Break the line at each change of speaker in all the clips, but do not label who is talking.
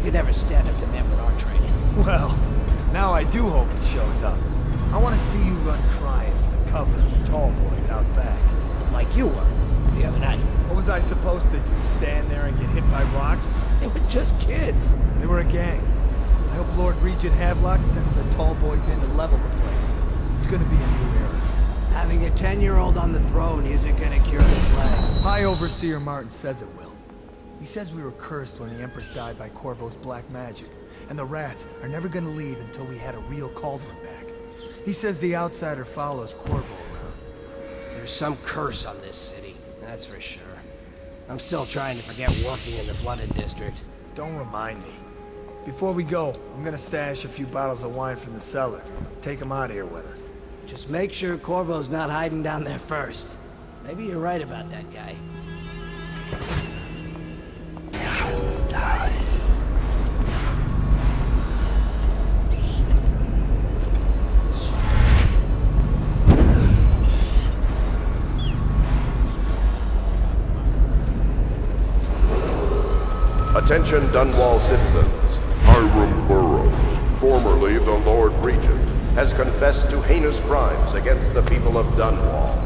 could never stand up to men with our training.
Well, now I do hope he shows up. I want to see you run crying for the cover of the tall boys out back.
Like you were the other night.
What was I supposed to do? Stand there and get hit by rocks?
They were just kids.
They were a gang. I hope Lord Regent Havelock sends the tall boys in to level the place. It's gonna be a new era.
Having a 10-year-old on the throne isn't gonna cure the plague.
High Overseer Martin says it will. He says we were cursed when the Empress died by Corvo's black magic, and the rats are never gonna leave until we had a real cauldron back. He says the outsider follows Corvo around.
There's some curse on this city, that's for sure. I'm still trying to forget working in the flooded district.
Don't remind me. Before we go, I'm gonna stash a few bottles of wine from the cellar. Take them out of here with us.
Just make sure Corvo's not hiding down there first. Maybe you're right about that guy.
Attention Dunwall citizens. Hiram Burroughs, formerly the Lord Regent, has confessed to heinous crimes against the people of Dunwall.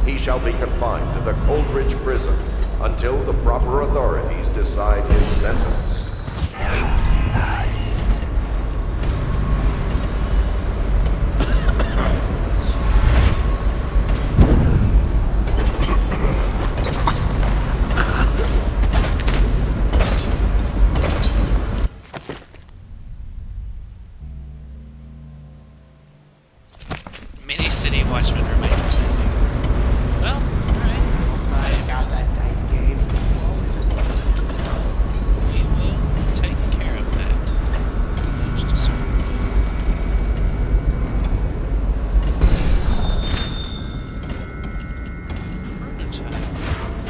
He shall be confined to the Coldridge prison until the proper authorities decide his sentence.
Mini City Watchman remains standing. Well, alright.
I got that dice game.
We will take care of that. Just a second. Prototype.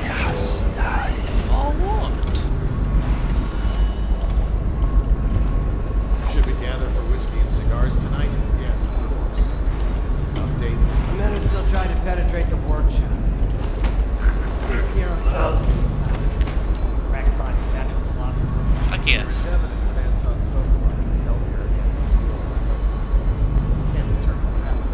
Yes, nice. All what?
Should we gather for whiskey and cigars tonight? Yes, of course. Update.
The men are still trying to penetrate the workshop. Here Wrecked by the natural philosopher.
I guess.
Evidence stands on so far. Held here against the rules. Can't determine what happens.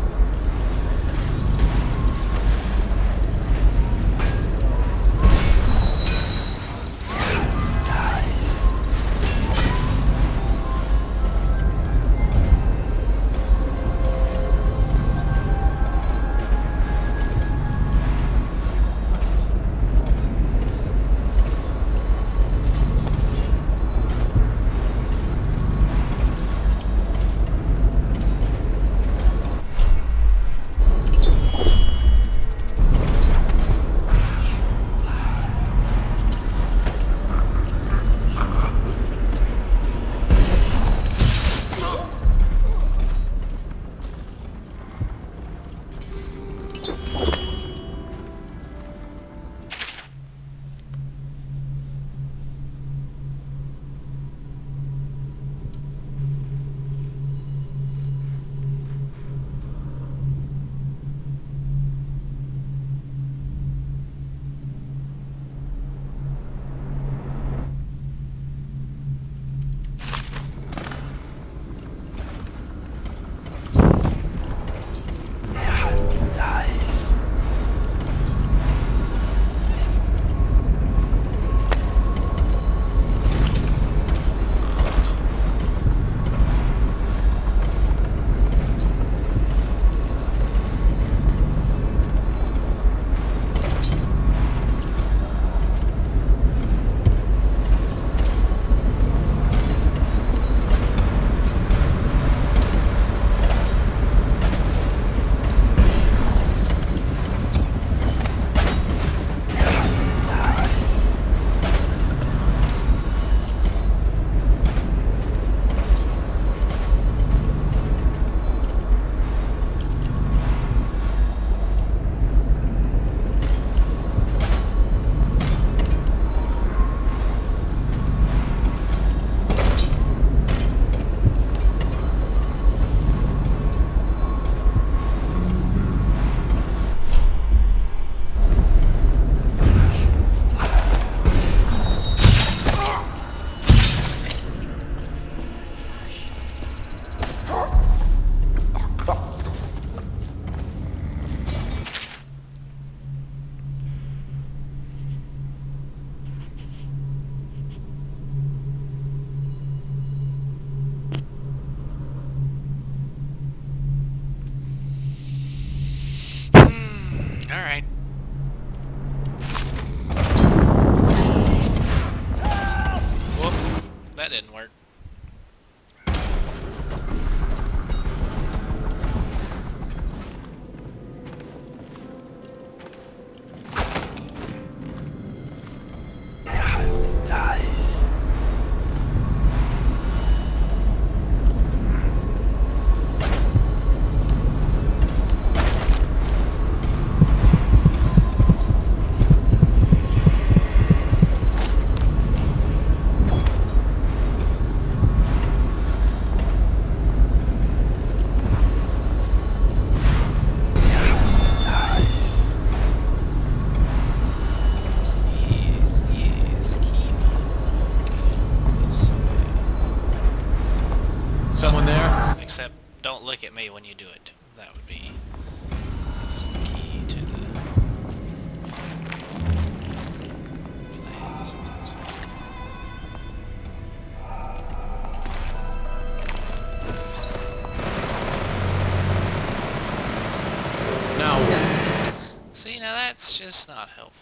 That didn't work.
Nice.
Yes, yes, keep
Someone there?
Except, don't look at me when you do it. That would be just the key to the plan sometimes.
Now what?
See, now that's just not helpful.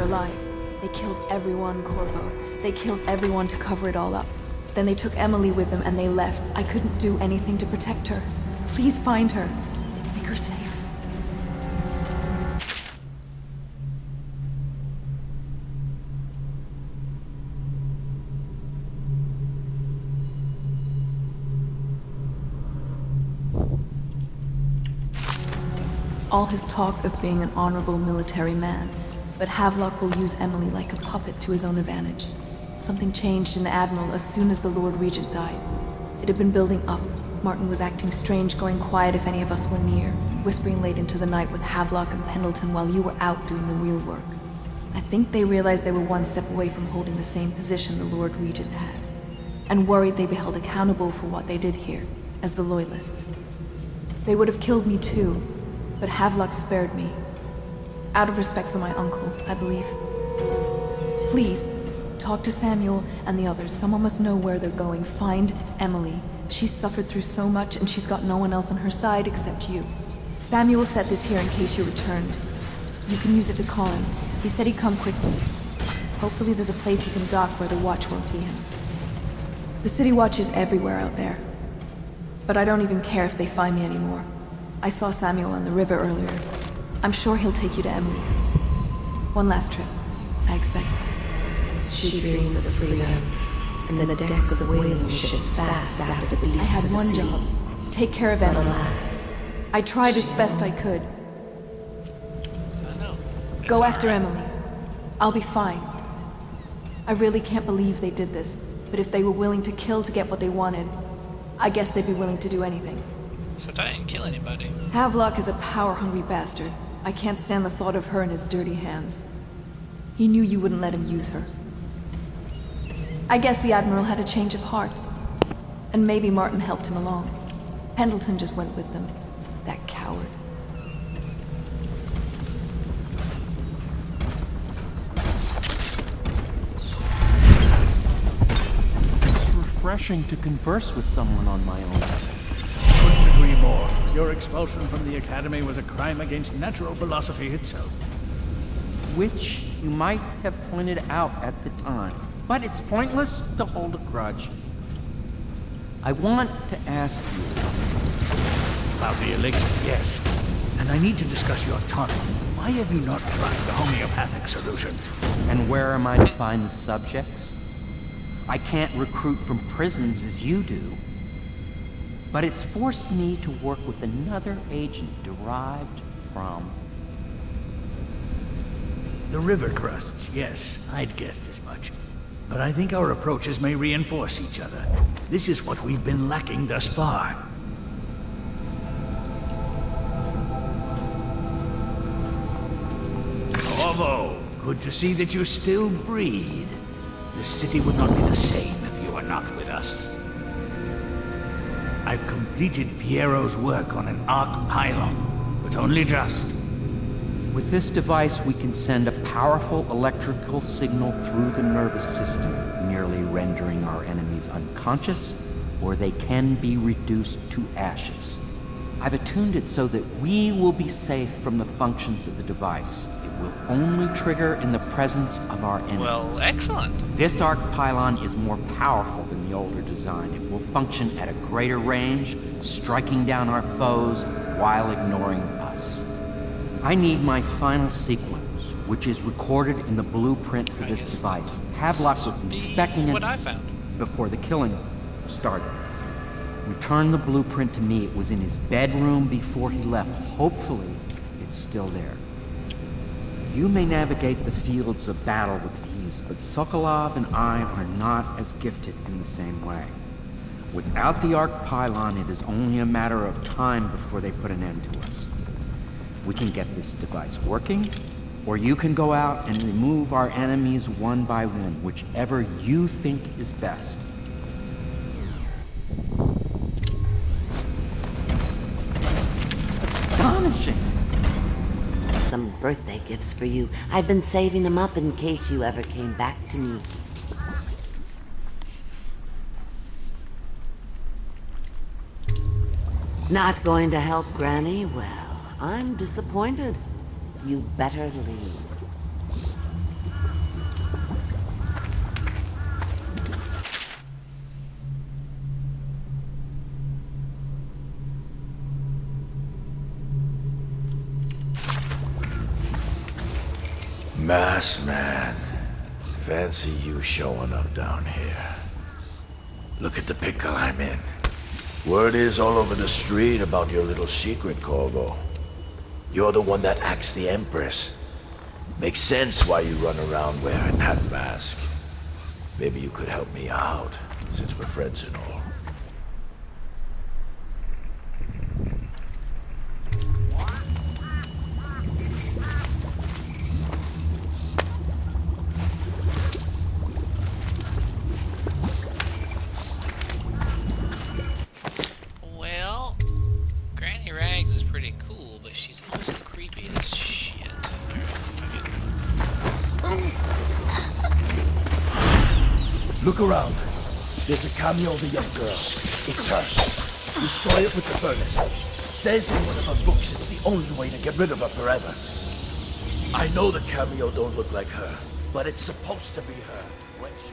were alive. They killed everyone, Corvo. They killed everyone to cover it all up. Then they took Emily with them and they left. I couldn't do anything to protect her. Please find her. Make her safe. All his talk of being an honorable military man, but Havelock will use Emily like a puppet to his own advantage. Something changed in the Admiral as soon as the Lord Regent died. It had been building up. Martin was acting strange, going quiet if any of us were near, whispering late into the night with Havelock and Pendleton while you were out doing the real work. I think they realized they were one step away from holding the same position the Lord Regent had, and worried they'd be held accountable for what they did here, as the Loyalists. They would have killed me too, but Havelock spared me. Out of respect for my uncle, I believe. Please, talk to Samuel and the others. Someone must know where they're going. Find Emily. She's suffered through so much, and she's got no one else on her side except you. Samuel set this here in case you returned. You can use it to call him. He said he'd come quickly. Hopefully there's a place he can dock where the Watch won't see him. The City Watch is everywhere out there. But I don't even care if they find me anymore. I saw Samuel on the river earlier. I'm sure he'll take you to Emily. One last trip, I expect.
She dreams of freedom, and the decks of whaling ships fast after the beasts
I had
of the
one
sea.
job. Take care of
But
Emily.
alas,
I tried as best I could.
I know. It's
Go
all
after
right.
Emily. I'll be fine. I really can't believe they did this, but if they were willing to kill to get what they wanted, I guess they'd be willing to do anything.
So I didn't kill anybody.
Havelock is a power-hungry bastard. I can't stand the thought of her in his dirty hands. He knew you wouldn't let him use her. I guess the Admiral had a change of heart. And maybe Martin helped him along. Pendleton just went with them. That coward.
It's refreshing to converse with someone on my own.
Couldn't agree more. Your expulsion from the Academy was a crime against natural philosophy itself.
Which you might have pointed out at the time. But it's pointless to hold a grudge. I want to ask you,
About the elixir, yes. And I need to discuss your tonic. Why have you not tried the homeopathic solution?
and where am I to find the subjects? I can't recruit from prisons as you do. But it's forced me to work with another agent derived from...
The river crusts, yes. I'd guessed as much. But I think our approaches may reinforce each other. This is what we've been lacking thus far. Corvo, good to see that you still breathe. The city would not be the same if you were not with us. I've completed Piero's work on an arc pylon, but only just.
With this device, we can send a powerful electrical signal through the nervous system, nearly rendering our enemies unconscious, or they can be reduced to ashes. I've attuned it so that we will be safe from the functions of the device. It will only trigger in the presence of our enemies.
Well, excellent.
This arc pylon is more powerful than the older design. It will function at a greater range, striking down our foes while ignoring us. I need my final sequence, which is recorded in the blueprint for this device. Havelock was inspecting it
What I found.
before the killing started. Return the blueprint to me. It was in his bedroom before he left. Hopefully, it's still there. You may navigate the fields of battle with ease, but Sokolov and I are not as gifted in the same way. Without the arc pylon, it is only a matter of time before they put an end to us. We can get this device working, or you can go out and remove our enemies one by one, whichever you think is best. Astonishing!
Some birthday gifts for you. I've been saving them up in case you ever came back to me. Not going to help, Granny? Well, I'm disappointed. You better leave.
Masked man. Fancy you showing up down here. Look at the pickle I'm in. Word is all over the street about your little secret, Corvo. You're the one that acts the Empress. Makes sense why you run around wearing that mask. Maybe you could help me out, since we're friends and all.
Well, Granny Rags is pretty cool, but she's also creepy as shit.
Look around. There's a cameo of a young girl. It's her. Destroy it with the furnace. Says in one of her books it's the only way to get rid of her forever. I know the cameo don't look like her, but it's supposed to be her when she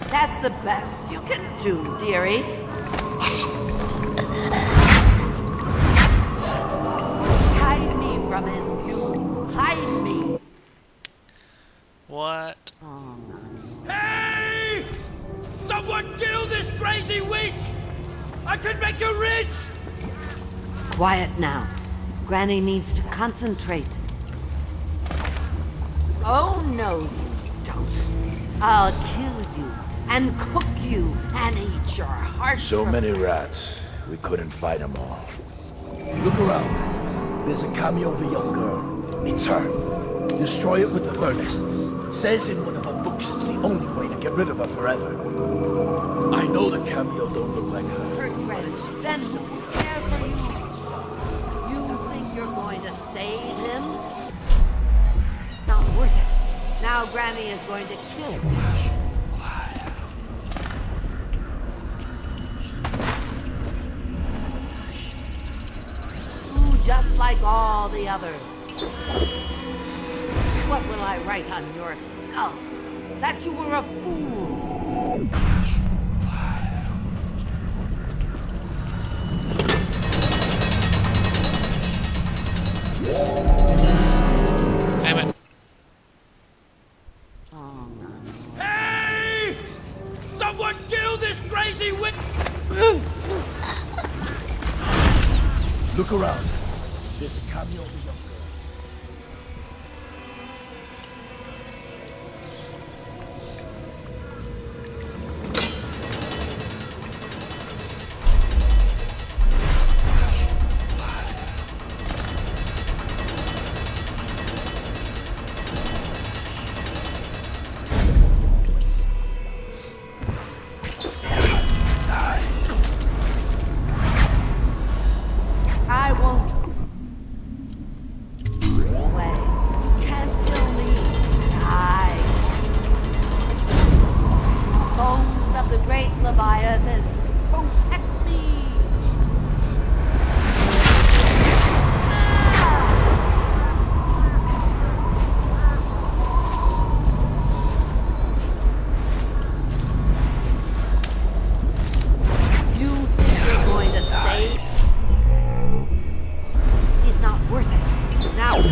That's the best you can do, dearie. Hide me from his view. Hide me.
What?
Oh,
Hey! Someone kill this crazy witch! I could make you rich!
Quiet now. Granny needs to concentrate. Oh, no, you don't. I'll kill you and cook you and eat your heart.
So many rats, we couldn't fight them all. Look around. There's a cameo of a young girl. It's her. Destroy it with the furnace. Says in one of her books it's the only way to get rid of her forever. I know the cameo don't look like her.
Then who cares for you? You think you're going to save him? Not worth it. Now Granny is going to kill you. Just like all the others. What will I write on your skull? That you were a fool.
Damn it.
Oh, no.
Hey! Someone kill this crazy witch!
Look around. There's a cameo of a young girl.
I won't. Way. Can't kill me. Die. Bones of the great Leviathan, protect me. You think you're going to save? He's not worth it. Now.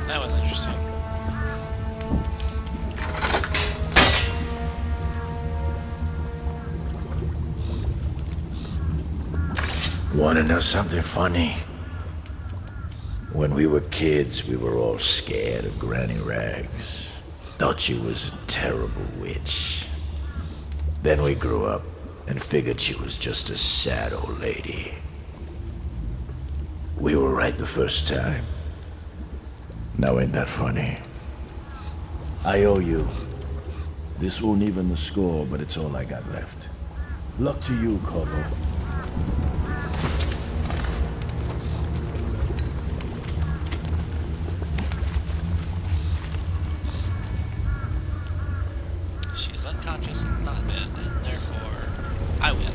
That was interesting.
Wanna know something funny? When we were kids, we were all scared of Granny Rags. Thought she was a terrible witch. Then we grew up and figured she was just a sad old lady. We were right the first time. Now ain't that funny? I owe you. This won't even the score, but it's all I got left. Luck to you, Corvo.
She is unconscious and not dead, and therefore I win.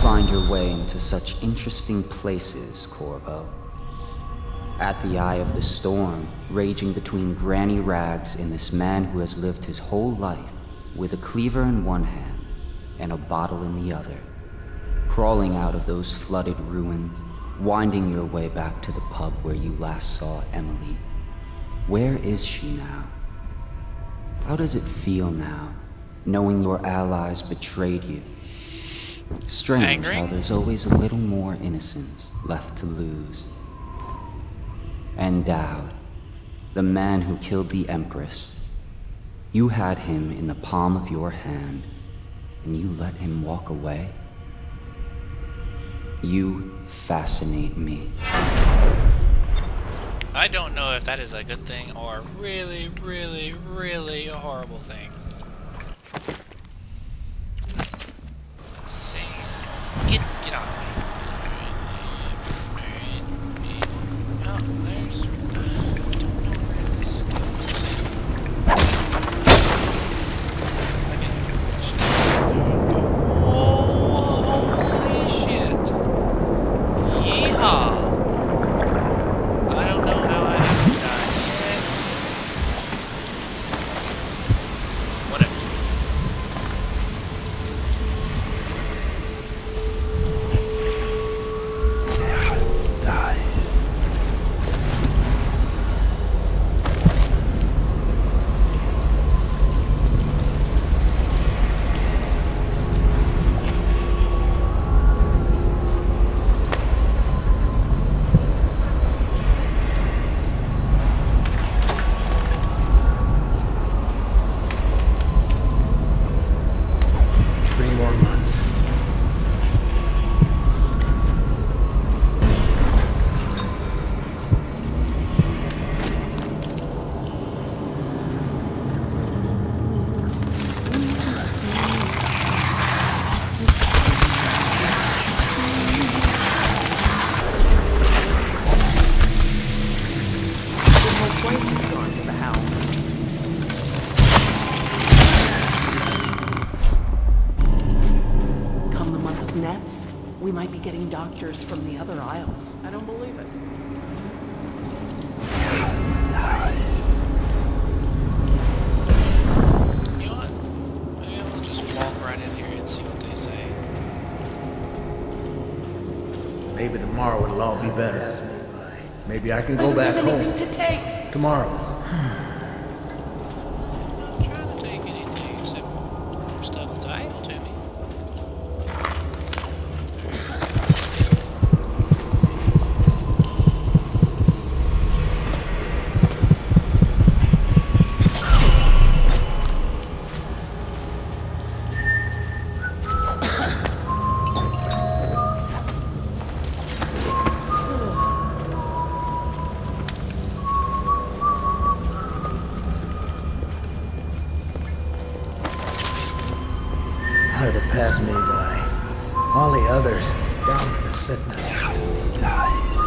Find your way into such interesting places, Corvo. At the eye of the storm, raging between Granny Rags and this man who has lived his whole life with a cleaver in one hand and a bottle in the other. Crawling out of those flooded ruins, winding your way back to the pub where you last saw Emily. Where is she now? How does it feel now, knowing your allies betrayed you? Strange
Angry?
how there's always a little more innocence left to lose. And Dowd, the man who killed the Empress. You had him in the palm of your hand, and you let him walk away? You fascinate me.
I don't know if that is a good thing or a really, really, really a horrible thing. Let's see. Get on me. Oh, there's... don't know where this goes. Oh, holy shit. Yeehaw. I don't know how I haven't died yet. Whatever.
Dies.
Three more months.
This whole place is gone to the hounds. Come the month of nets, we might be getting doctors from the other isles. I don't believe it.
You know what? Maybe we'll just walk right in here and see what they say.
Maybe tomorrow it'll all be better. Maybe I can go back home
To take.
tomorrow.
I'm not trying to take anything except stuff that's valuable to me.
How did it pass me by? All the others down with the sickness. Dies.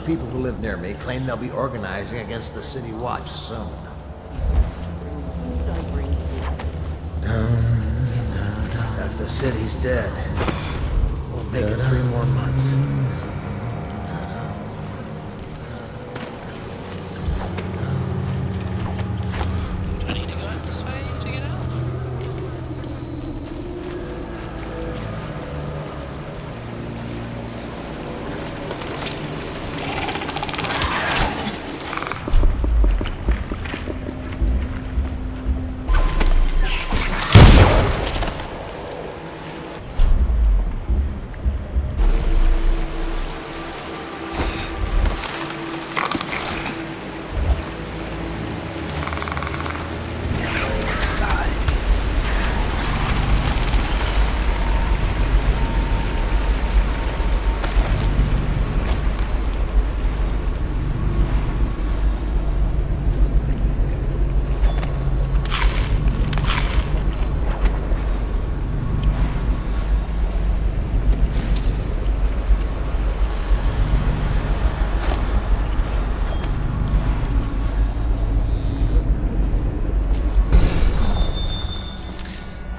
people who live near me claim they'll be organizing against the city watch soon. If the city's dead, we'll make it 3 more months.
I need to go out this way to get out?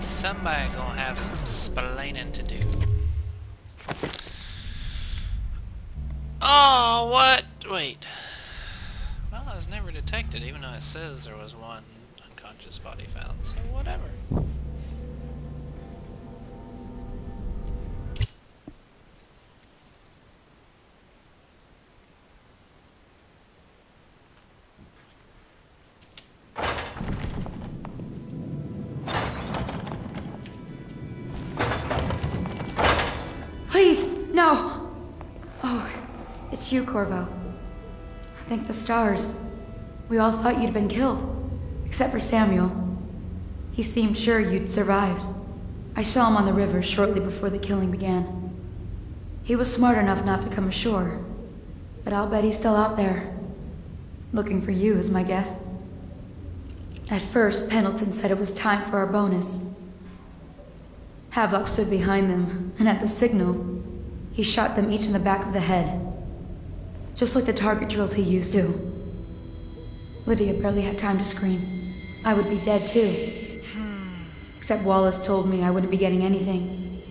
Somebody gonna have some splaining to do. Oh, what? Wait. Well, I was never detected, even though it says there was one unconscious body found, so whatever.
Please, no! Oh, it's you, Corvo. Thank the stars. We all thought you'd been killed. Except for Samuel. He seemed sure you'd survived. I saw him on the river shortly before the killing began. He was smart enough not to come ashore. But I'll bet he's still out there. Looking for you is my guess. At first, Pendleton said it was time for our bonus. Havelock stood behind them, and at the signal, he shot them each in the back of the head. Just like the target drills he used to. Lydia barely had time to scream. I would be dead too. Except Wallace told me I wouldn't be getting anything.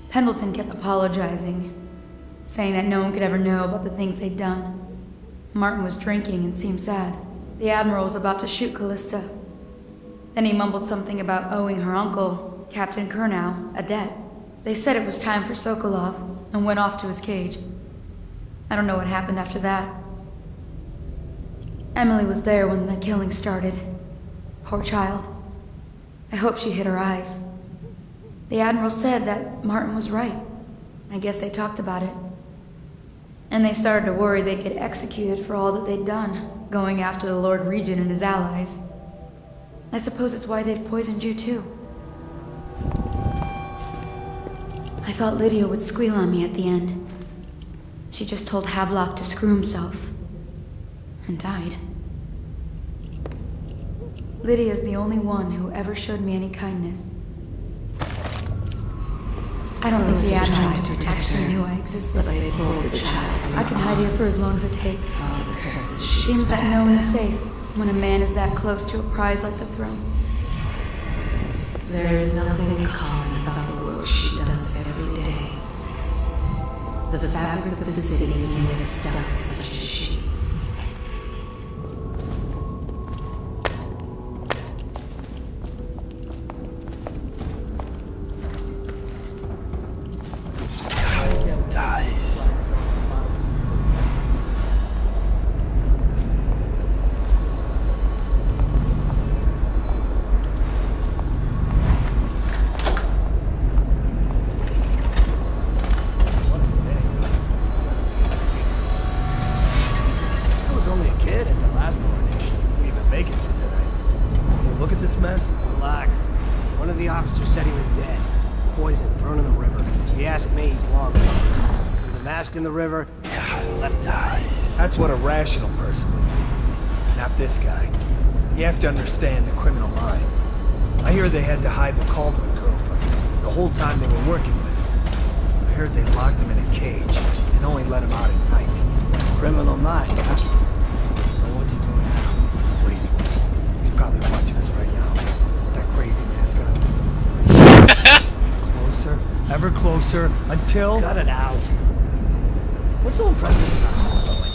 Pendleton kept apologizing, saying that no one could ever know about the things they'd done. Martin was drinking and seemed sad. The Admiral was about to shoot Callista. Then he mumbled something about owing her uncle, Captain Kurnow, a debt. They said it was time for Sokolov, and went off to his cage. I don't know what happened after that. Emily was there when the killing started. Poor child. I hope she hid her eyes. The Admiral said that Martin was right. I guess they talked about it. And they started to worry they'd get executed for all that they'd done, going after the Lord Regent and his allies. I suppose it's why they've poisoned you too. I thought Lydia would squeal on me at the end. She just told Havelock to screw himself. And died. Lydia's the only one who ever showed me any kindness. I don't think the Admiral actually knew I existed. I can hide here for as long as it takes. Seems that no one is safe when a man is that close to a prize like the throne.
There is nothing common about the work she does every day. The fabric of the city is made of stuff such as she.
In the river,
That's what a rational person would do. Not this guy. You have to understand the criminal mind. I hear they had to hide the Caldwell girlfriend the whole time they were working with him. I heard they locked him in a cage and only let him out at night.
Criminal mind, huh? So what's he doing now?
Waiting. He's probably watching us right now. That crazy mask on. Closer, ever closer, until...
Cut it out. What's so impressive about Hollow anyway?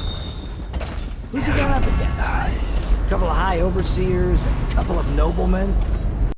Who's he got up against? A couple of high overseers, a couple of noblemen?